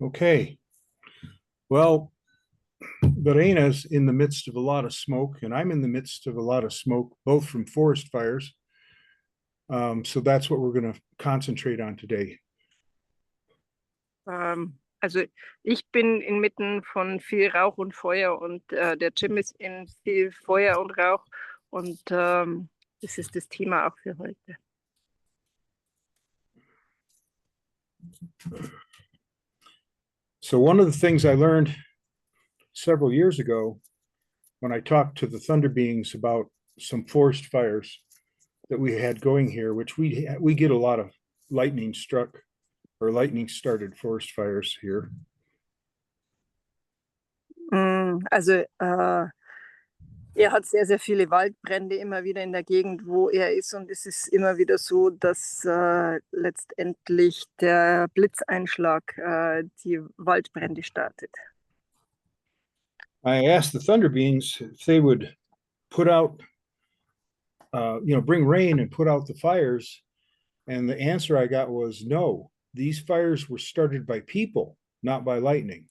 Okay. Well, Verena's in the midst of a lot of smoke, and I'm in the midst of a lot of smoke, both from forest fires. So that's what we're going to concentrate on today. Also ich bin inmitten von viel Rauch und Feuer und der Jim ist in viel Feuer und Rauch und das ist das Thema auch für heute. So one of the things I learned several years ago when I talked to the Thunder Beings about some forest fires that we had going here, which we get a lot of lightning struck or lightning started forest fires here. Also er hat sehr, sehr viele Waldbrände immer wieder in der Gegend, wo er ist. Und es ist immer wieder so, dass letztendlich der Blitzeinschlag die Waldbrände startet. I asked the Thunder Beings if they would put out, bring rain and put out the fires. And the answer I got was no. These fires were started by people, not by lightning.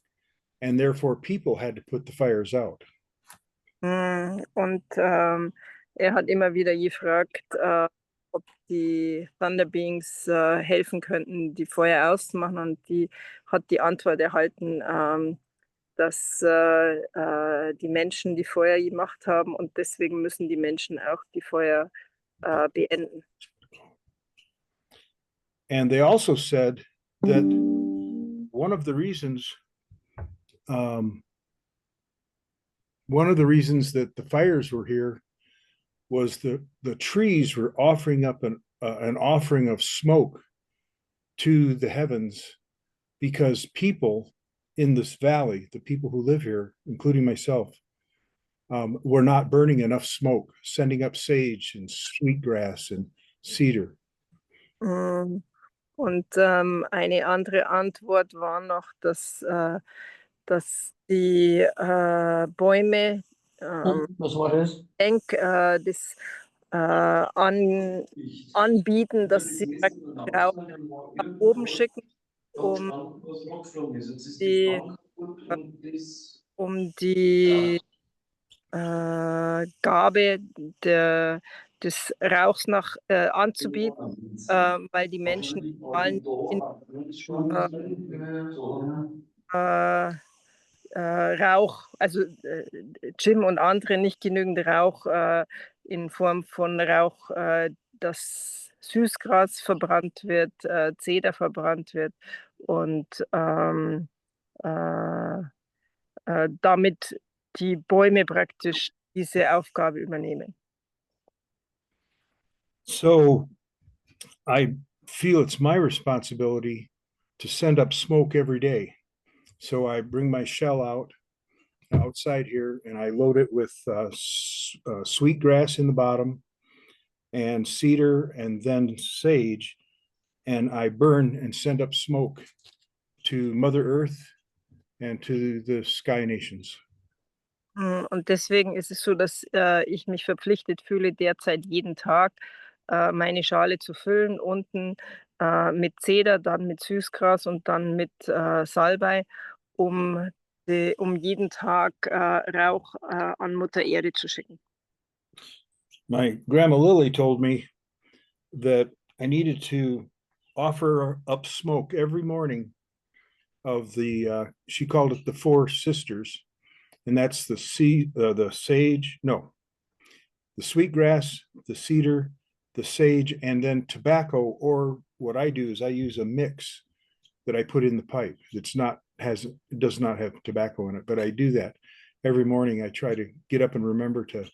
And therefore people had to put the fires out. Und er hat immer wieder gefragt, ob die Thunder Beings helfen könnten, die Feuer auszumachen. Und die hat die Antwort erhalten, dass die Menschen die Feuer gemacht haben und deswegen müssen die Menschen auch die Feuer beenden. And they also said that one of the reasons that the fires were here was the trees were offering up an offering of smoke to the heavens because people in this valley, the people who live here, including myself, were not burning enough smoke, sending up sage and sweetgrass and cedar. Und eine andere Antwort war noch, dass die Bäume Was war das? das anbieten, dass sie Rauch nach oben schicken, um die Gabe des Rauchs anzubieten, weil die Menschen allen Rauch, also Jim und andere nicht genügend Rauch in Form von Rauch, dass Süßgras verbrannt wird, Zeder verbrannt wird und damit die Bäume praktisch diese Aufgabe übernehmen. So I feel it's my responsibility to send up smoke every day. So I bring my shell outside here and I load it with sweetgrass in the bottom and cedar and then sage. And I burn and send up smoke to Mother Earth and to the Sky Nations. Und deswegen ist es so, dass ich mich verpflichtet fühle, derzeit jeden Tag meine Schale zu füllen, unten mit Zeder, dann mit Süßgras und dann mit Salbei, um jeden Tag Rauch an Mutter Erde zu schicken. My grandma Lily told me that I needed to offer up smoke every morning of she called it the Four Sisters, and that's the sage, no, the sweetgrass, the cedar, the sage, and then tobacco. Or what I do is I use a mix that I put in the pipe. It does not have tobacco in it, but I do that every morning. I try to get up and remember to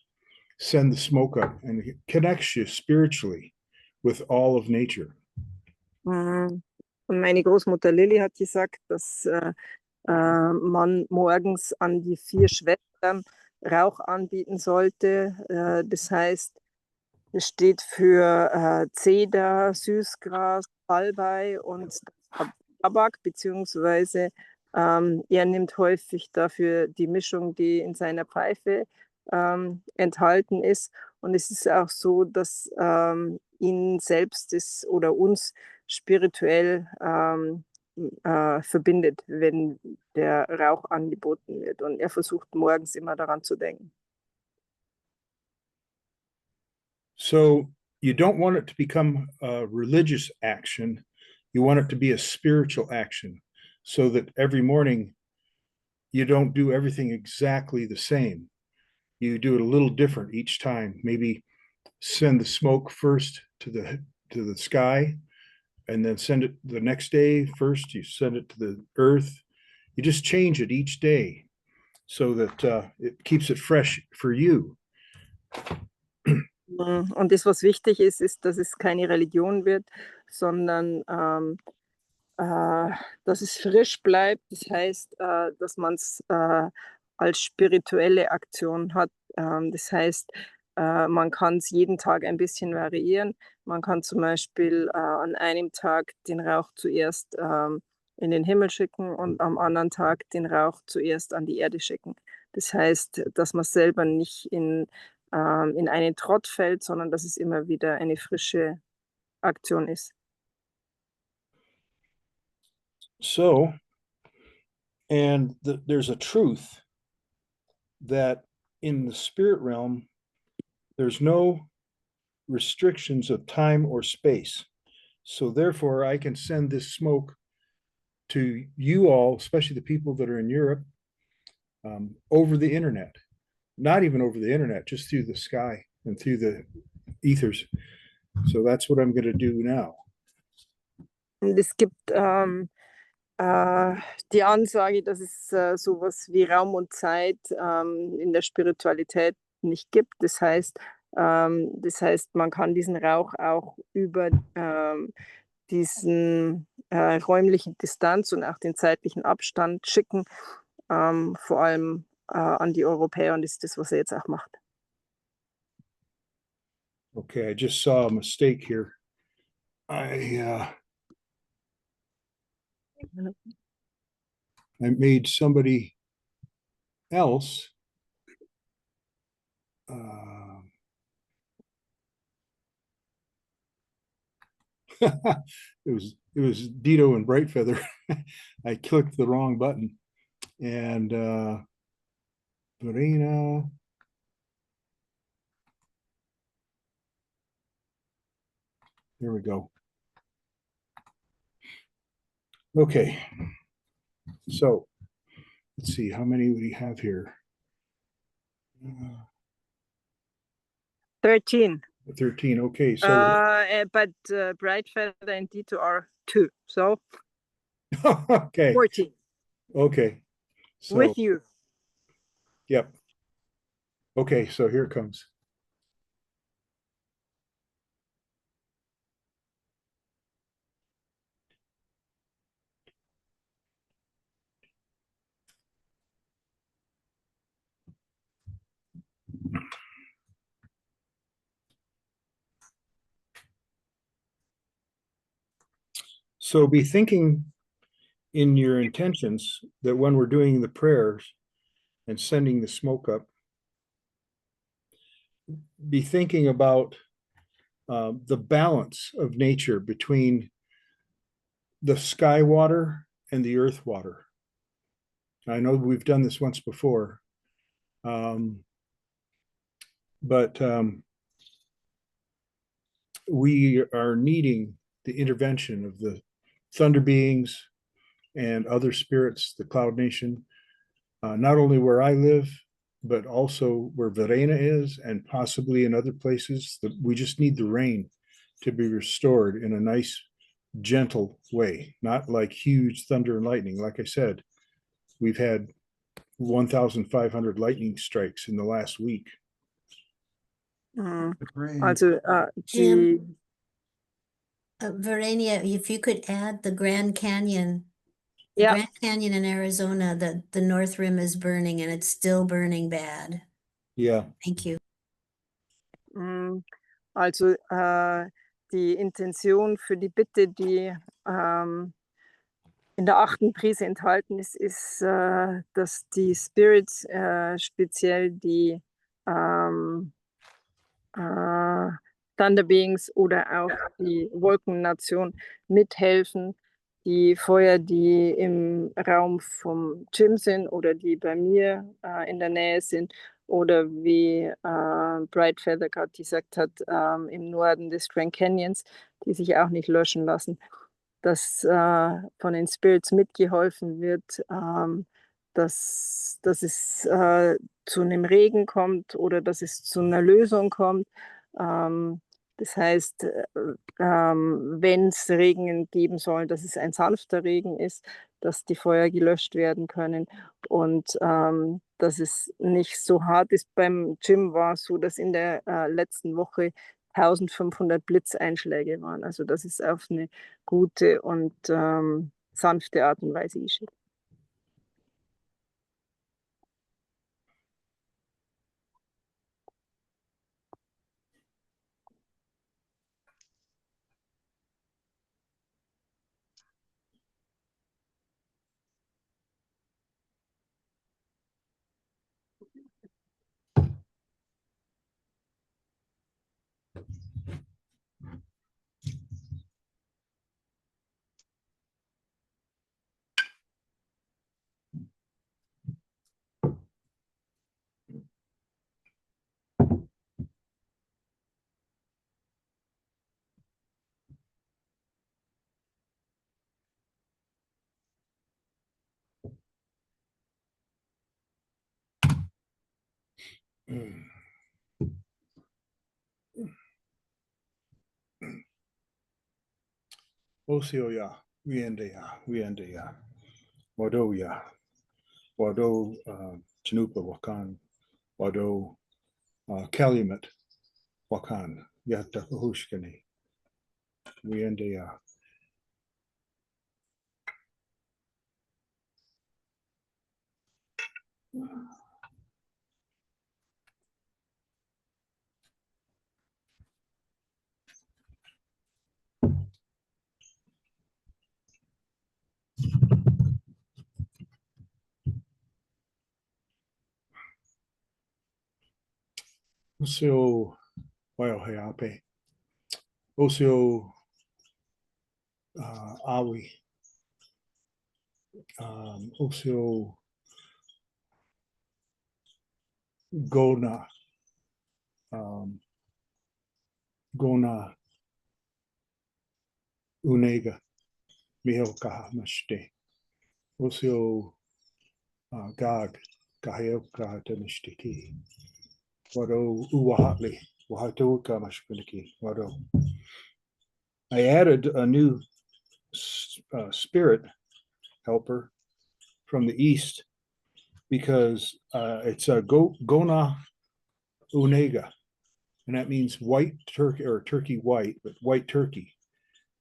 send the smoke up, and it connects you spiritually with all of nature. Und meine Großmutter Lilly hat gesagt, dass man morgens an die 4 Schwestern Rauch anbieten sollte. Das heißt, es steht für Zeder, Süßgras, Salbei und Tabak, beziehungsweise er nimmt häufig dafür die Mischung, die in seiner Pfeife enthalten ist. Und es ist auch so, dass ihn selbst oder uns spirituell verbindet, wenn der Rauch angeboten wird. Und er versucht morgens immer daran zu denken. So you don't want it to become a religious action. You want it to be a spiritual action so that every morning you don't do everything exactly the same. You do it a little different each time. Maybe send the smoke first to the sky, and then send it the next day. First, you send it to the earth. You just change it each day so that it keeps it fresh for you. Und das, was wichtig ist, ist, dass es keine Religion wird, sondern dass es frisch bleibt. Das heißt, dass man es als spirituelle Aktion hat. Das heißt, man kann es jeden Tag ein bisschen variieren. Man kann zum Beispiel an einem Tag den Rauch zuerst in den Himmel schicken und am anderen Tag den Rauch zuerst an die Erde schicken. Das heißt, dass man selber nicht in einen Trott fällt, sondern dass es immer wieder eine frische Aktion ist. So, and there's a truth that in the spirit realm, there's no restrictions of time or space. So therefore, I can send this smoke to you all, especially the people that are in Europe, over the internet. Not even over the internet, just through the sky and through the ethers. So that's what I'm going to do now. Und es gibt die Ansage, dass es sowas wie Raum und Zeit in der Spiritualität nicht gibt. Das heißt, man kann diesen Rauch auch über diesen räumlichen Distanz und auch den zeitlichen Abstand schicken, vor allem an die Europäer, und das ist das, was er jetzt auch macht. Okay, I just saw a mistake here. I made somebody else it was Dito and Brightfeather. I clicked the wrong button, and Verena. There we go. Okay, so let's see, how many would he have here? 13. 13. Okay, so but Brightfeather and Dito are 2, so okay, 14. Okay, so With you. Yep. Okay, so here it comes. So be thinking in your intentions that when we're doing the prayers and sending the smoke up, be thinking about the balance of nature between the sky water and the earth water. I know we've done this once before, but we are needing the intervention of the thunder beings and other spirits, the Cloud Nation, not only where I live, but also where Verena is, and possibly in other places. We just need the rain to be restored in a nice, gentle way, not like huge thunder and lightning. Like I said, we've had 1,500 lightning strikes in the last week. Also, Jim, Verena, if you could add the Grand Canyon. The Yeah. Grand Canyon in Arizona, the North Rim is burning and it's still burning bad. Yeah. Thank you. Also die Intention für die Bitte, die in der 8. Prise enthalten ist, ist, dass die Spirits, speziell die Thunder Beings oder auch die Wolkennation mithelfen, die Feuer, die im Raum vom Jim sind oder die bei mir in der Nähe sind oder wie Bright Feather gerade gesagt hat, im Norden des Grand Canyons, die sich auch nicht löschen lassen, dass von den Spirits mitgeholfen wird, dass es zu einem Regen kommt oder dass es zu einer Lösung kommt. Das heißt, wenn es Regen geben soll, dass es ein sanfter Regen ist, dass die Feuer gelöscht werden können und dass es nicht so hart ist. Beim Gym war es so, dass in der letzten Woche 1500 Blitzeinschläge waren. Also das ist auf eine gute und sanfte Art und Weise geschehen. Osioya, Wiendeya, Wadoya, Wado, Chanupa, Wakan, Wado, Calumet, Wakan, Yata Hushkani, Wiendeya. Osio, Wayoheape, Osio, Awi, Osio, Gona, Gona, Unega, Mihoka Mashte, Osio, Gag, Gaheoka Demishtiki, Wado Uwahatli, Wahatoka Mashpiniki, Wado. I added a new spirit helper from the east because it's a Gona Unega, and that means white turkey or turkey white, but white turkey.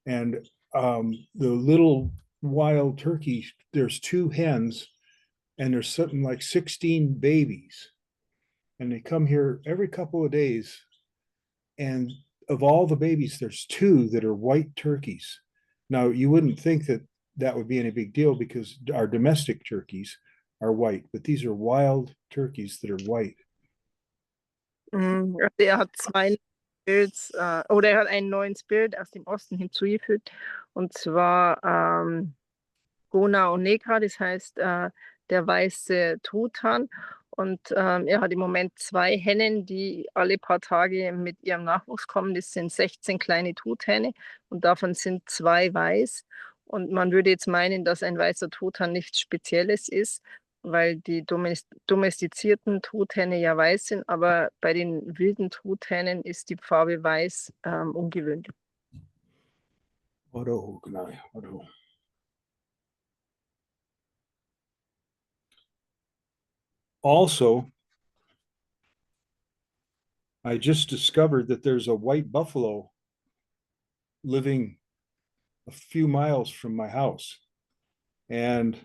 And the little wild turkeys, there's 2 hens, and there's something like 16 babies, and they come here every couple of days. And of all the babies, there's 2 that are white turkeys. Now, you wouldn't think that that would be any big deal because our domestic turkeys are white, but these are wild turkeys that are white. Er hat 2 Spirits, oder er hat einen neuen Spirit aus dem Osten hinzugefügt, und zwar Gona und Negra, das heißt der weiße Truthahn. Und er hat im Moment 2 Hennen, die alle paar Tage mit ihrem Nachwuchs kommen. Das sind 16 kleine Truthähne und davon sind 2 weiß. Und man würde jetzt meinen, dass ein weißer Truthahn nichts Spezielles ist, weil die domestizierten Truthähne ja weiß sind, aber bei den wilden Truthähnen ist die Farbe weiß ungewöhnlich. Also, I just discovered that there's a white buffalo living a few miles from my house. And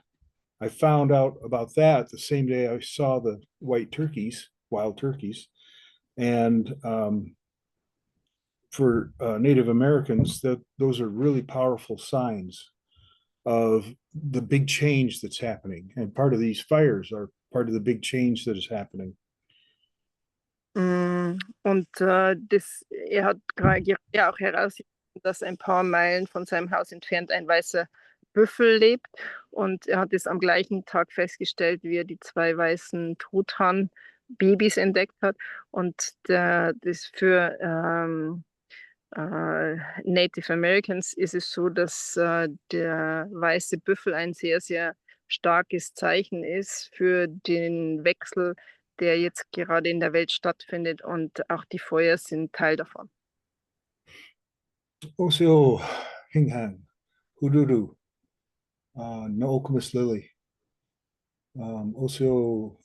I found out about that the same day I saw the white turkeys, wild turkeys. And for Native Americans, those are really powerful signs of the big change that's happening. And part of these fires are part of the big change that is happening. Und er hat gerade auch herausgefunden, dass ein paar Meilen von seinem Haus entfernt ein weißer Büffel lebt. Und er hat es am gleichen Tag festgestellt, wie er die 2 weißen Truthahn-Babys entdeckt hat. Und das für Native Americans ist es so, dass der weiße Büffel ein sehr, sehr starkes Zeichen ist für den Wechsel, der jetzt gerade in der Welt stattfindet. Und auch die Feuer sind Teil davon. Oseo Hinghang, Huduru, Nookumus Lily, Oseo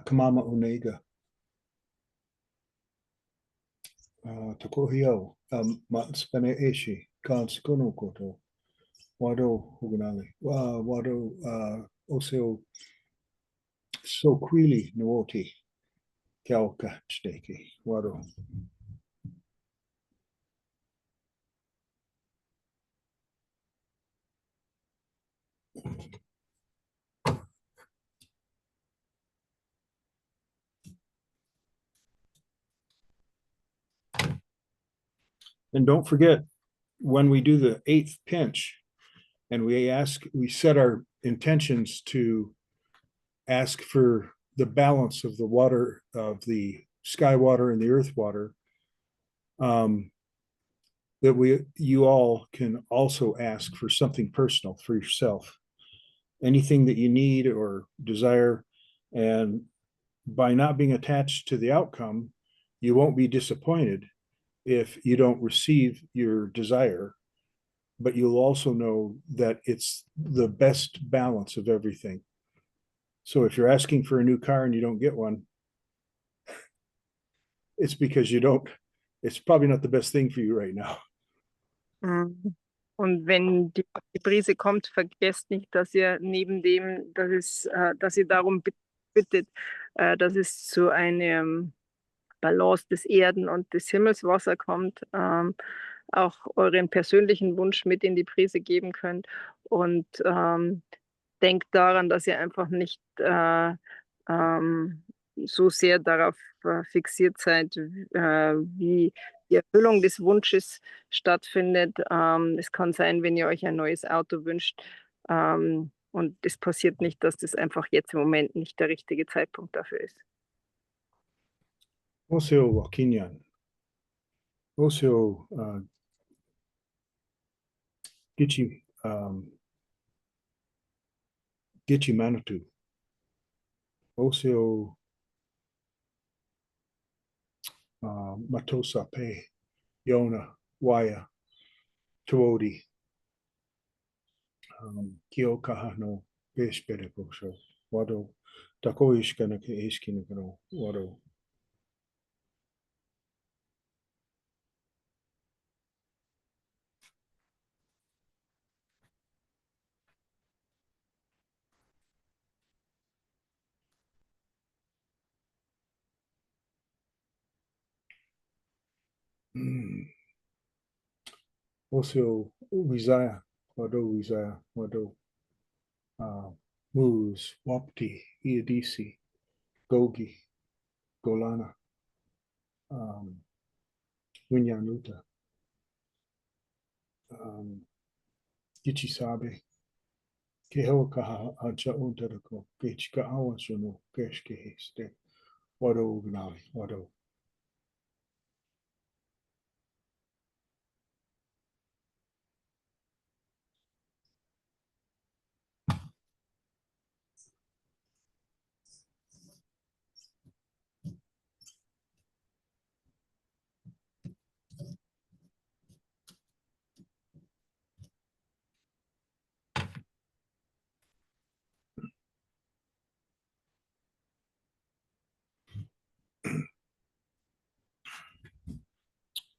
Kamama Onega, Tokohio, Matspene Eshi, Kansukono Koto, Wado Hugunali, Wado Oseo Sokwili Nuoti, Kalka Steki, Wado. And don't forget, when we do the 8th pinch and we set our intentions to ask for the balance of the water, of the sky water and the earth water, that you all can also ask for something personal for yourself, anything that you need or desire. And by not being attached to the outcome, you won't be disappointed if you don't receive your desire, but you'll also know that it's the best balance of everything. So if you're asking for a new car and you don't get one, it's because it's probably not the best thing for you right now. Und wenn die Brise kommt, vergesst nicht, dass ihr neben dem, dass ihr darum bittet, dass es zu einem Balance des Erden- und des Himmelswasser kommt, auch euren persönlichen Wunsch mit in die Prise geben könnt. Und denkt daran, dass ihr einfach nicht so sehr darauf fixiert seid, wie die Erfüllung des Wunsches stattfindet. Es kann sein, wenn ihr euch ein neues Auto wünscht, und es passiert nicht, dass das einfach jetzt im Moment nicht der richtige Zeitpunkt dafür ist. Oseo Wakinyan, Oseo Gichi Gichi Manitou, Oseo Matosa Pe, Yona, Waya, Tuodi, Kyokaha no Beshbereko, so Wado, Takoishkana ke Ishkinagano, Wado. Also, Wizaya, Wado, Moose, Wapti, Iadisi, Gogi, Golana, Winyanuta, Gichisabe, Kehokaha Acha Unterako, Kechka Awansuno, Keshke Ste, Wado Gnali, Wado.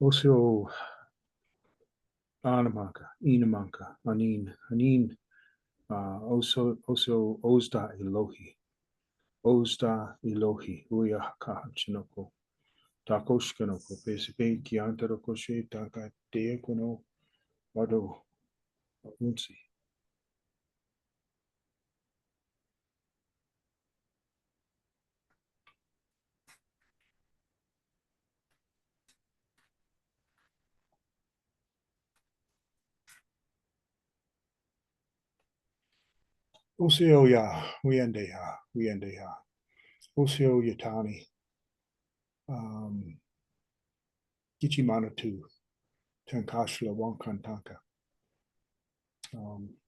Also, Anamanka, Inamanka, Anin, also Ozda Elohi, Uyaka Chinoko, Takoshkanoko, Pesipe, Kiantarokoshe, Taka Deakono, Wado, Unsi. Oseo ya, wiende ya. Oseo yatani. Gichimanatu, Tankashla Wankantanka.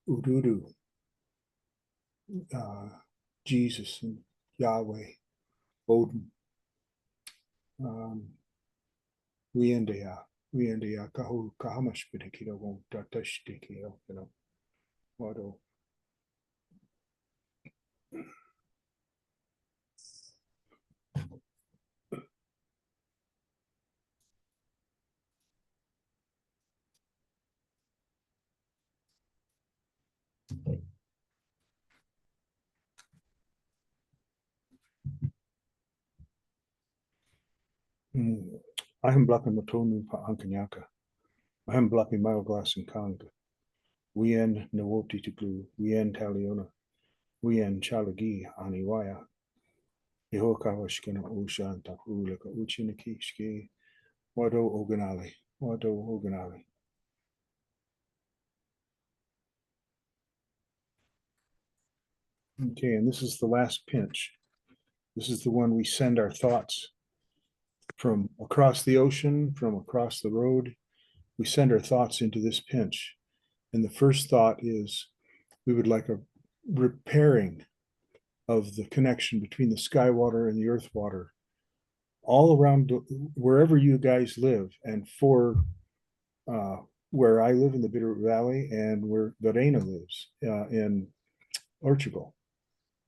Ududu, Jesus and Yahweh, Odin. Wiendea, Kahamashpitikio, won't Tatashtikio, Wado. I am blocking Matonu pa Ankanyaka. I am blocking Mile Glass and Kanga. Wien Nawoti to glue, Wien Taliona, Wien Chalagi Aniwaya. Ihokawashkina Ushanta Ulaka Uchiniki Ski. Wado Oganali. Wado Oganali. Okay, and this is the last pinch. This is the one we send our thoughts from across the ocean, from across the road. We send our thoughts into this pinch. And the first thought is we would like a repairing of the connection between the sky water and the earth water all around wherever you guys live, and for where I live in the Bitterroot Valley and where Verena lives in Portugal,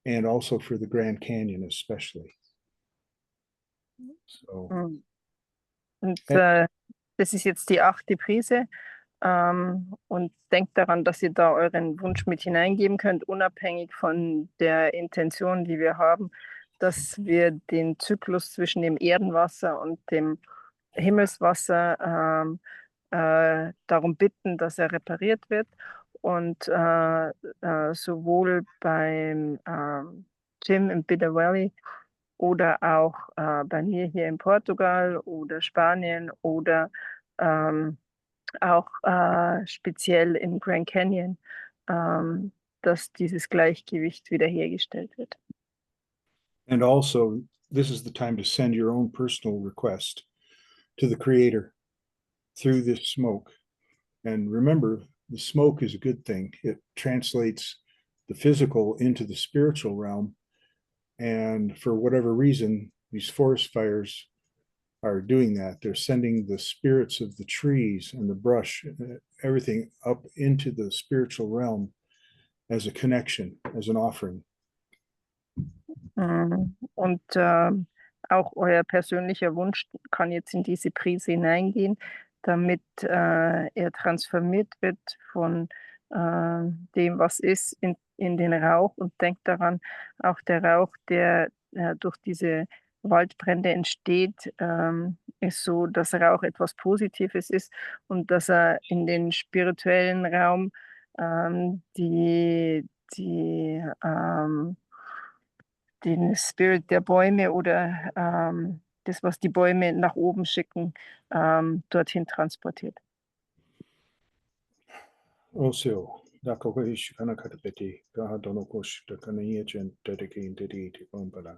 and also for the Grand Canyon especially. So. Und das ist jetzt die 8. Prise. Und denkt daran, dass ihr da euren Wunsch mit hineingeben könnt, unabhängig von der Intention, die wir haben, dass wir den Zyklus zwischen dem Erdenwasser und dem Himmelswasser darum bitten, dass er repariert wird. Und sowohl beim Jim im Bitter Valley oder auch bei mir hier in Portugal oder Spanien oder auch speziell im Grand Canyon, dass dieses Gleichgewicht wiederhergestellt wird. And also, this is the time to send your own personal request to the Creator through this smoke. And remember, the smoke is a good thing. It translates the physical into the spiritual realm. And for whatever reason, these forest fires are doing that. They're sending the spirits of the trees and the brush, everything up into the spiritual realm as a connection, as an offering. Und auch euer persönlicher Wunsch kann jetzt in diese Prise hineingehen, damit er transformiert wird von dem, was ist, in den Rauch. Und denkt daran, auch der Rauch, der durch diese Waldbrände entsteht, ist so, dass Rauch etwas Positives ist und dass er in den spirituellen Raum den Spirit der Bäume oder das, was die Bäume nach oben schicken, dorthin transportiert. Also, Dakohish Kanakatapeti, Gahadonokosh, the Kanayachan, dedicating to Bombala.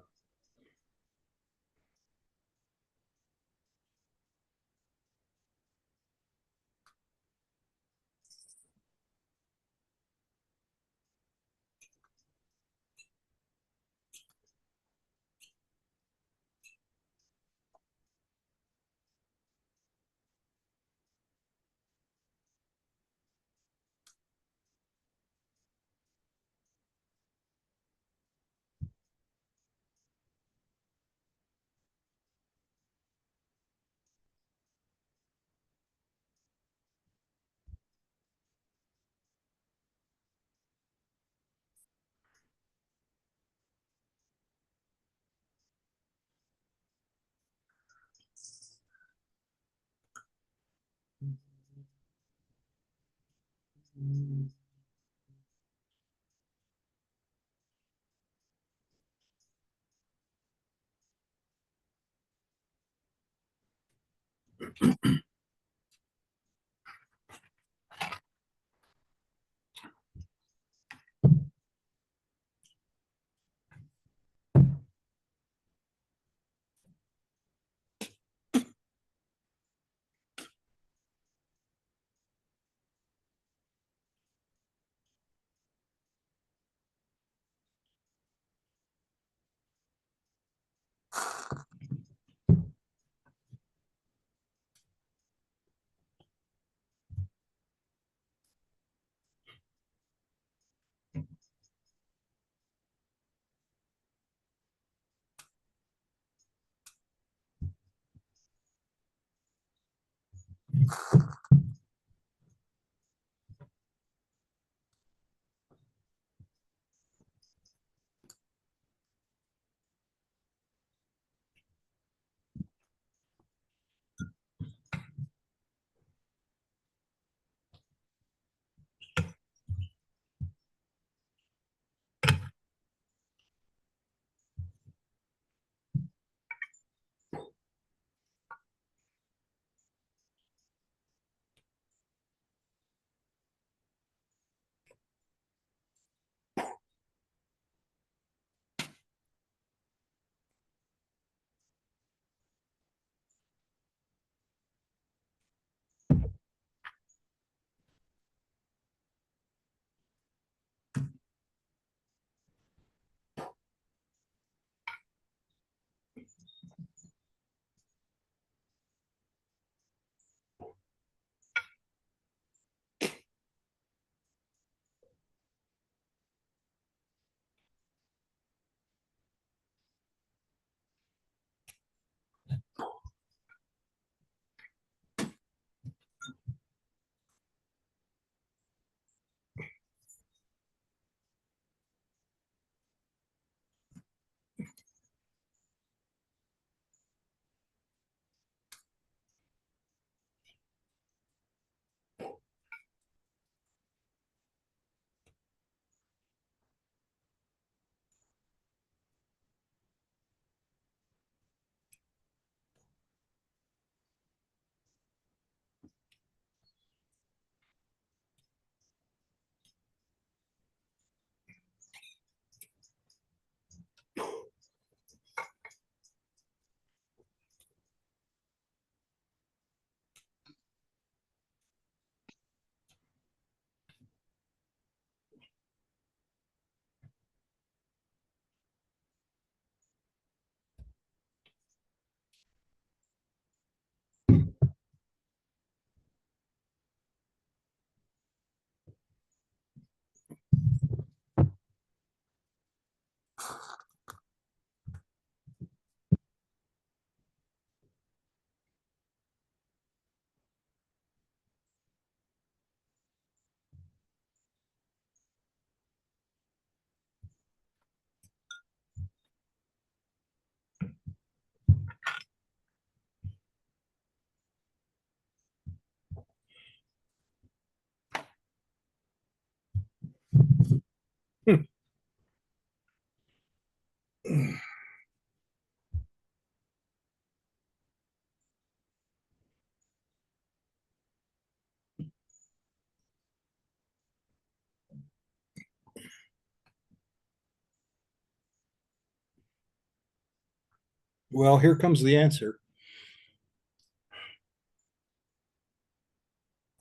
Well, here comes the answer.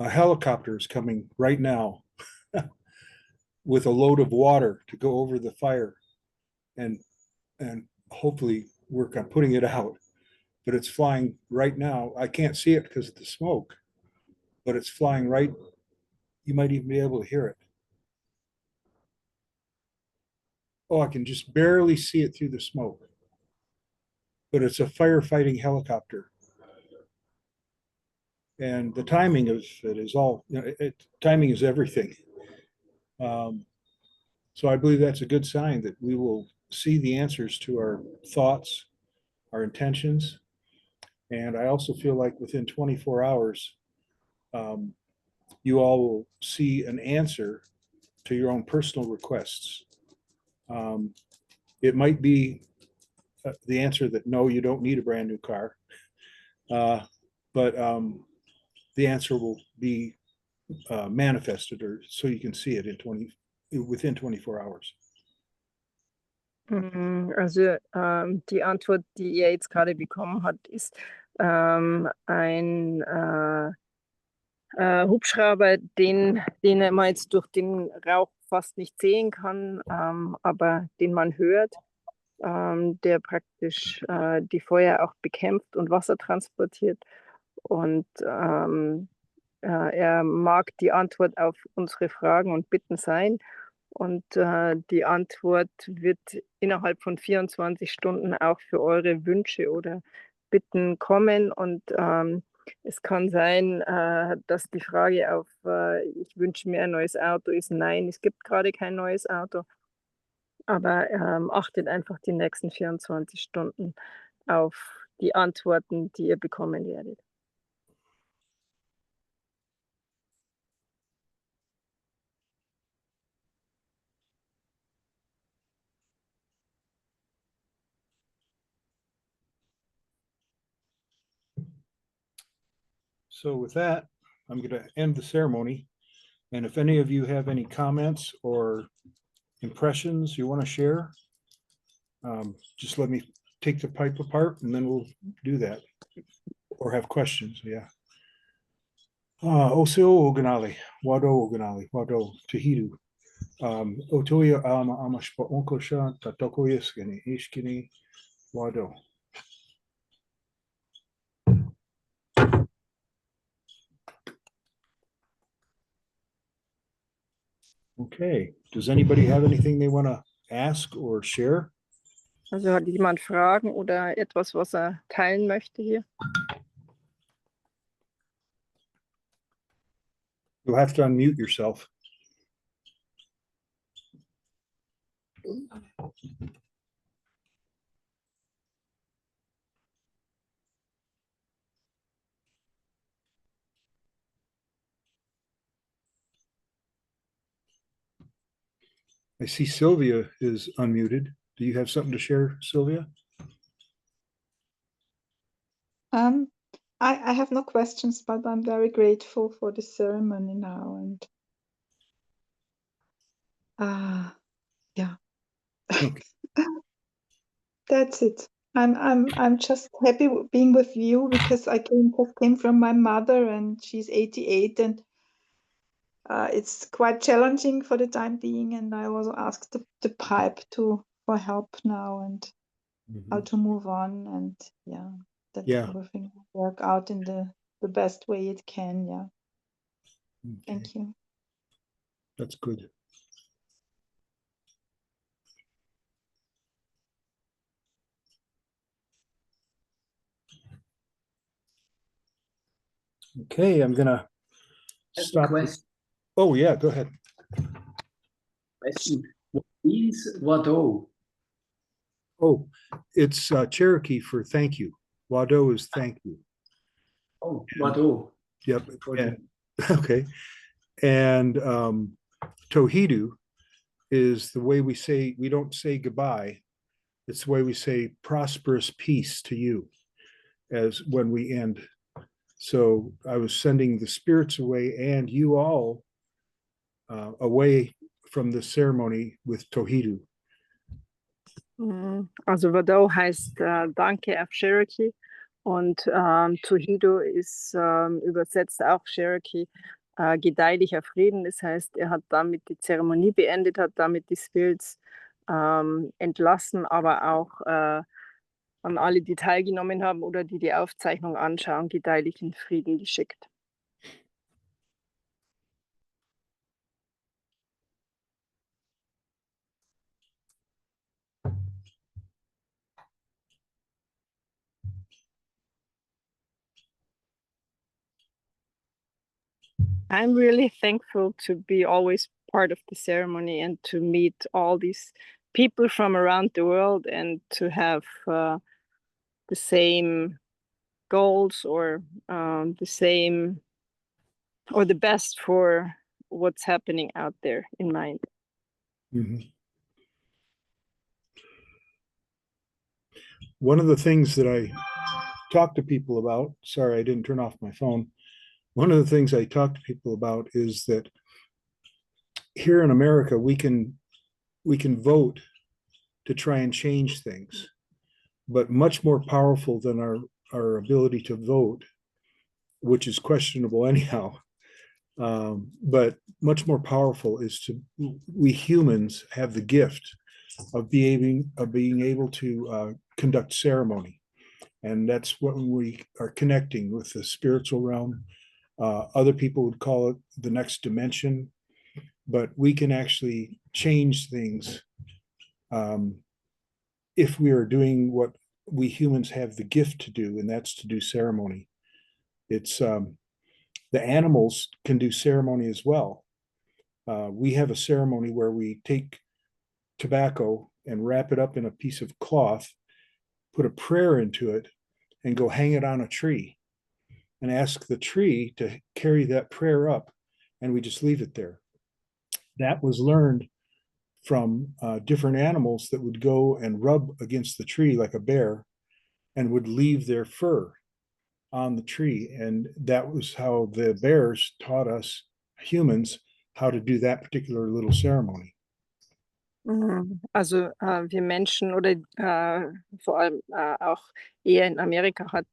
A helicopter is coming right now with a load of water to go over the fire and hopefully work on putting it out. But it's flying right now. I can't see it because of the smoke, but it's flying right. You might even be able to hear it. Oh, I can just barely see it through the smoke. But it's a firefighting helicopter. And the timing of it is all, timing is everything. So I believe that's a good sign that we will see the answers to our thoughts, our intentions. And I also feel like within 24 hours, you all will see an answer to your own personal requests. It might be the answer that no, you don't need a brand new car. But the answer will be manifested, or so you can see it within 24 hours. Also die Antwort, die ihr jetzt gerade bekommen habt, ist ein Hubschrauber, den man jetzt durch den Rauch fast nicht sehen kann, aber den man hört. der praktisch die Feuer auch bekämpft und Wasser transportiert. Und er mag die Antwort auf unsere Fragen und Bitten sein. Und die Antwort wird innerhalb von 24 Stunden auch für eure Wünsche oder Bitten kommen. Und es kann sein, dass die Frage auf ich wünsche mir ein neues Auto ist nein, es gibt gerade kein neues Auto. Aber achtet einfach die nächsten 24 Stunden auf die Antworten, die ihr bekommen werdet. So with that, I'm going to end the ceremony. And if any of you have any comments or impressions you want to share, just let me take the pipe apart and then we'll do that. Or have questions, yeah. Oseo Oganali, Wado Oganali, Wado Tahidu. Otoya Amashpa Onkosha, Tatokoyaskini, Ishkini, Wado. Okay, does anybody have anything they want to ask or share? Also hat jemand Fragen oder etwas, was er teilen möchte hier? You'll have to unmute yourself. I see Sylvia is unmuted. Do you have something to share, Sylvia? I have no questions, but I'm very grateful for the ceremony now, and yeah, Okay. that's it. I'm just happy being with you because I just came from my mother, and she's 88, and it's quite challenging for the time being. And I also asked the pipe for help now and how to move on, and yeah, that everything will work out in the best way it can. Yeah. Okay. Thank you. That's good. Okay, I'm gonna stop. Oh yeah, go ahead. Question. What means Wado? Oh, it's Cherokee for thank you. Wado is thank you. Oh, Wado. Yep. And, okay. And Tohidu is the way we say, we don't say goodbye. It's the way we say prosperous peace to you as when we end. So I was sending the spirits away and you all away from the ceremony with Tohidu. Also Wado heißt Danke auf Cherokee und Tohidu ist übersetzt auch Cherokee gedeihlicher Frieden. Das heißt, er hat damit die Zeremonie beendet, hat damit die Spirits entlassen, aber auch an alle, die teilgenommen haben oder die die Aufzeichnung anschauen, gedeihlichen Frieden geschickt. I'm really thankful to be always part of the ceremony and to meet all these people from around the world and to have the same goals or the same or the best for what's happening out there in mind. One of the things that I talk to people about, sorry, I didn't turn off my phone. One of the things I talk to people about is that here in America, we can vote to try and change things, but much more powerful than our ability to vote, which is questionable anyhow, but much more powerful is we humans have the gift of being able to conduct ceremony. And that's when we are connecting with the spiritual realm. Other people would call it the next dimension, but we can actually change things if we are doing what we humans have the gift to do, and that's to do ceremony. It's the animals can do ceremony as well. We have a ceremony where we take tobacco and wrap it up in a piece of cloth, put a prayer into it, and go hang it on a tree and ask the tree to carry that prayer up, and we just leave it there. That was learned from different animals that would go and rub against the tree like a bear and would leave their fur on the tree. And that was how the bears taught us humans how to do that particular little ceremony. Also wir Menschen oder vor allem auch eher in Amerika hat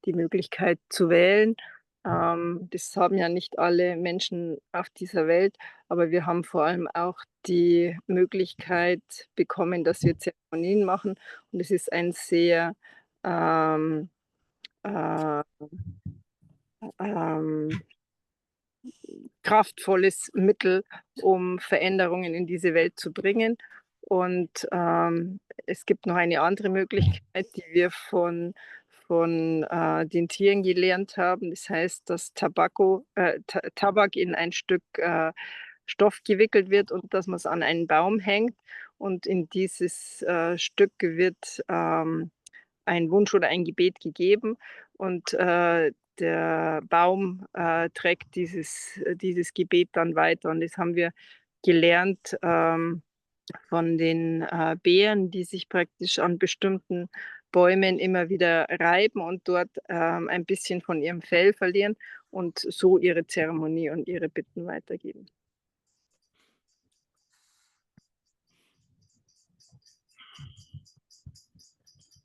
die Möglichkeit zu wählen. Das haben ja nicht alle Menschen auf dieser Welt, aber wir haben vor allem auch die Möglichkeit bekommen, dass wir Zeremonien machen. Und es ist ein sehr kraftvolles Mittel, um Veränderungen in diese Welt zu bringen. Und es gibt noch eine andere Möglichkeit, die wir von den Tieren gelernt haben. Das heißt, dass Tabak in ein Stück Stoff gewickelt wird und dass man es an einen Baum hängt. Und in dieses Stück wird ein Wunsch oder ein Gebet gegeben. Und der Baum trägt dieses Gebet dann weiter. Und das haben wir gelernt von den Bären, die sich praktisch an bestimmten Bäumen immer wieder reiben und dort ein bisschen von ihrem Fell verlieren und so ihre Zeremonie und ihre Bitten weitergeben.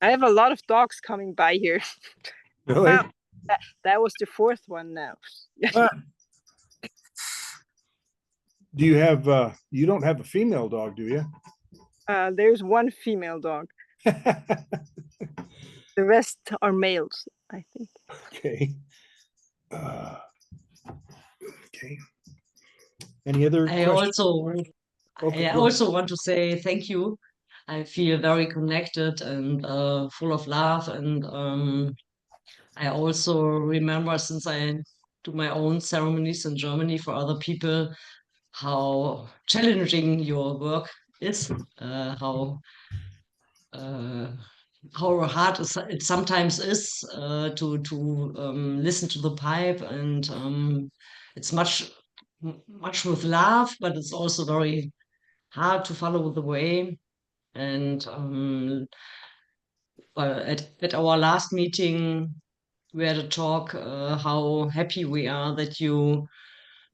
I have a lot of dogs coming by here. Really? Wow, that was the fourth one now. Do you have, you don't have a female dog, do you? There's one female dog. The rest are males, I think. Okay. Okay. Any other I questions? I also want to say thank you. I feel very connected and full of love. And I also remember, since I do my own ceremonies in Germany for other people, how challenging your work is, how hard it sometimes is to listen to the pipe, and it's much with love, but it's also very hard to follow the way. And at our last meeting, we had a talk how happy we are that you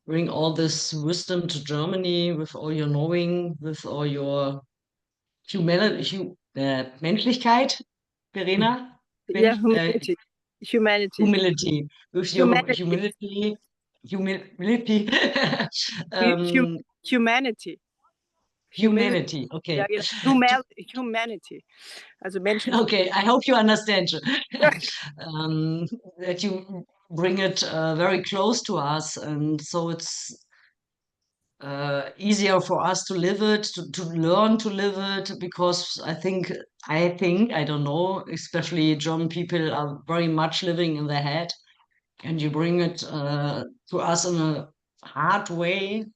bring all this wisdom to Germany with all your knowing, with all your Menschlichkeit, Verena? Yeah, humanity. Humility. With your humility. Humanity. Humanity, okay. Ja, humanity. Also Menschen. Okay, I hope you understand that you bring it very close to us, and so it's easier for us to live it, to learn to live it, because I think, I don't know, especially German people are very much living in their head, and you bring it to us in a hard way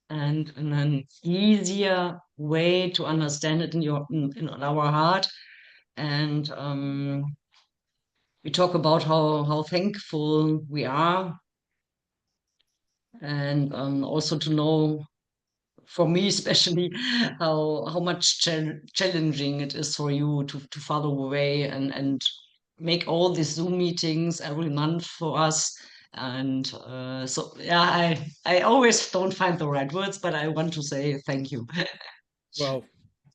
and in an easier way to understand it in our heart. And we talk about how thankful we are, and also to know, for me especially, how much challenging it is for you to follow away and make all these Zoom meetings every month for us. And so yeah, I always don't find the right words, but I want to say thank you. Well,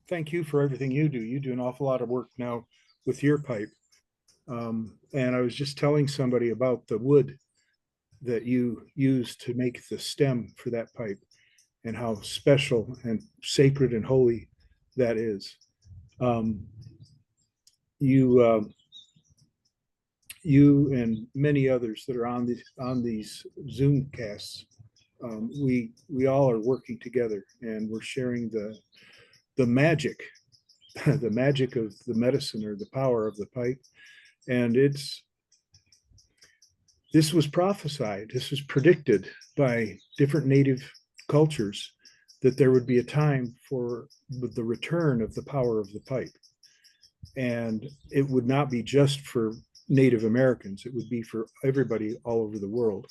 thank you for everything you do. You do an awful lot of work now with your pipe. And I was just telling somebody about the wood that you use to make the stem for that pipe, and how special and sacred and holy that is. You you and many others that are on these Zoom casts, we all are working together, and we're sharing the magic, the magic of the medicine, or the power of the pipe. And this was prophesied, this was predicted by different native cultures, that there would be a time for the return of the power of the pipe. And it would not be just for Native Americans, it would be for everybody all over the world.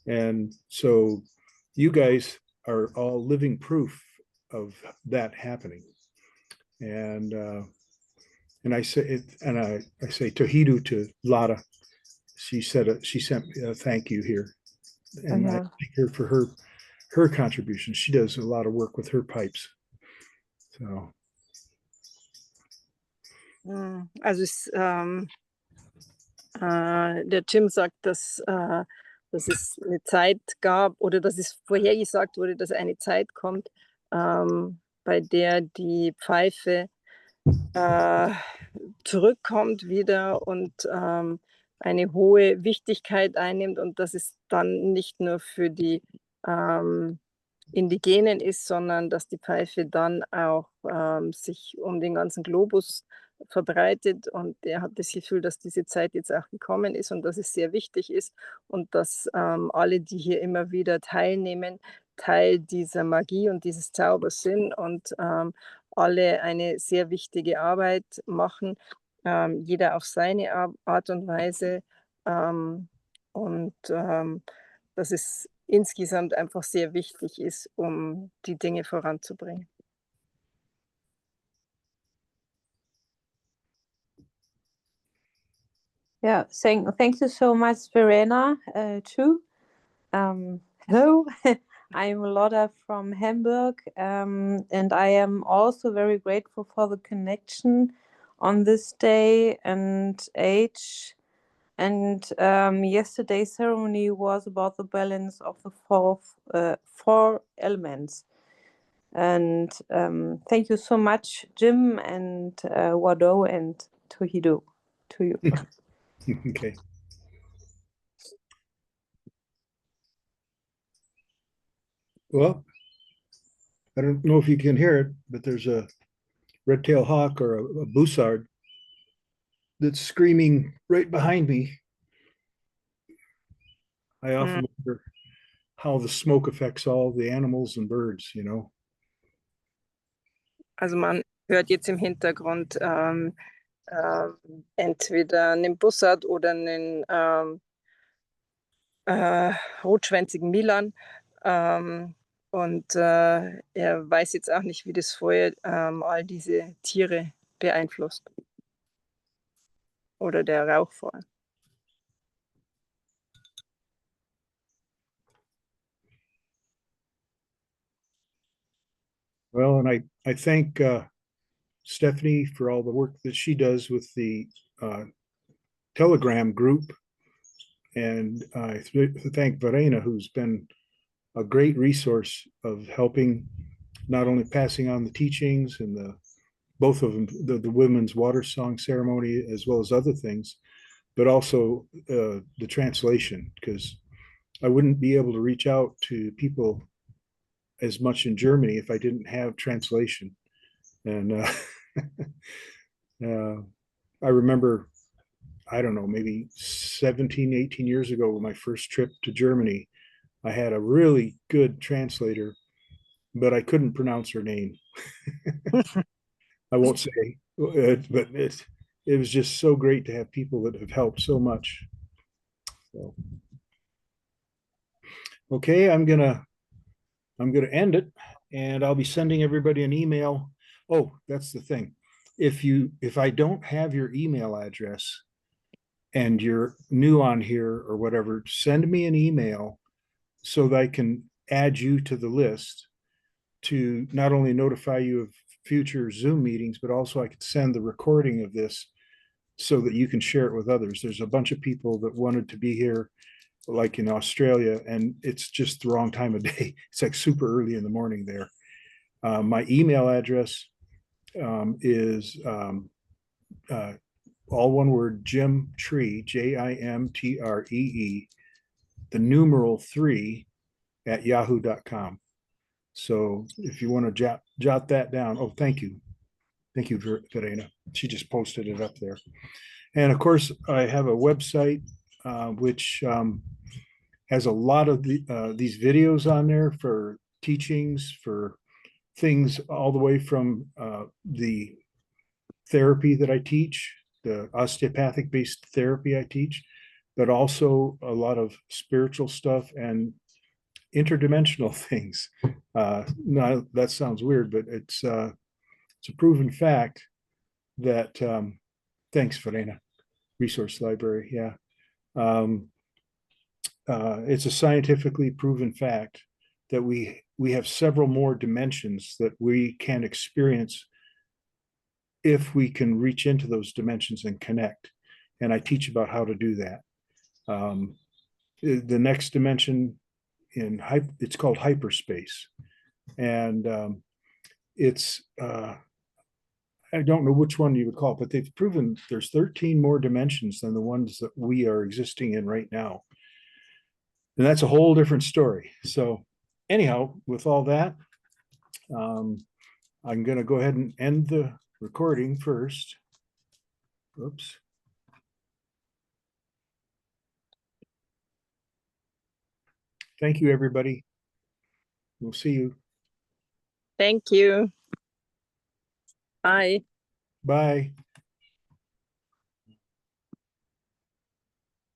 And so you guys are all living proof of that happening. And I say it, and I say Tohidu to Lada. She said she sent a thank you here, and I thank her for her contribution. She does a lot of work with her pipes. So. Also der Jim sagt, dass es eine Zeit gab oder dass es vorhergesagt wurde, dass eine Zeit kommt, bei der die Pfeife zurückkommt wieder und eine hohe Wichtigkeit einnimmt, und dass es dann nicht nur für die Indigenen ist, sondern dass die Pfeife dann auch sich um den ganzen Globus verbreitet, und er hat das Gefühl, dass diese Zeit jetzt auch gekommen ist und dass es sehr wichtig ist und dass alle, die hier immer wieder teilnehmen, Teil dieser Magie und dieses Zaubers sind und alle eine sehr wichtige Arbeit machen, jeder auf seine Art und Weise, und dass es insgesamt einfach sehr wichtig ist, um die Dinge voranzubringen. Yeah, thank you so much, Verena, too. Hello, I'm Lotta from Hamburg, and I am also very grateful for the connection on this day and age. And yesterday's ceremony was about the balance of the four elements. And thank you so much, Jim and Wado and Tohidu, to you. Okay. Well, I don't know if you can hear it, but there's a red-tailed hawk or a bussard that's screaming right behind me. I often wonder how the smoke affects all the animals and birds, you know. Also man hört jetzt im Hintergrund entweder einen Bussard oder einen rotschwänzigen Milan. Und er weiß jetzt auch nicht, wie das Feuer all diese Tiere beeinflusst. Oder der Rauch vor allem. Well, and I thank Stephanie for all the work that she does with the Telegram group. And I thank Verena, who's been a great resource of helping, not only passing on the teachings and both of them, the women's water song ceremony, as well as other things, but also the translation, because I wouldn't be able to reach out to people as much in Germany if I didn't have translation. And I remember, I don't know, maybe 17, 18 years ago, my first trip to Germany, I had a really good translator, but I couldn't pronounce her name. I won't say, but it was just so great to have people that have helped so much. So, okay, I'm gonna end it, and I'll be sending everybody an email. Oh, that's the thing. If I don't have your email address and you're new on here or whatever, send me an email so that I can add you to the list to not only notify you of future Zoom meetings, but also I could send the recording of this so that you can share it with others. There's a bunch of people that wanted to be here, like in Australia, and it's just the wrong time of day. It's like super early in the morning there. My email address is all one word, Jim Tree, JIMTREE, the numeral 3 at yahoo.com. So if you want to jot that down, oh, thank you. Thank you, Verena. She just posted it up there. And of course, I have a website which has a lot of these videos on there for teachings, for things all the way from the therapy that I teach, the osteopathic based therapy I teach, but also a lot of spiritual stuff and interdimensional things. Now that sounds weird, but it's a proven fact that thanks, Verena. Resource library, yeah. It's a scientifically proven fact that we have several more dimensions that we can experience if we can reach into those dimensions and connect. And I teach about how to do that. The next dimension it's called hyperspace, and it's I don't know which one you would call it, but they've proven there's 13 more dimensions than the ones that we are existing in right now. And that's a whole different story. So anyhow, with all that, I'm going to go ahead and end the recording first. Oops. Thank you, everybody. We'll see you. Thank you. Bye. Bye.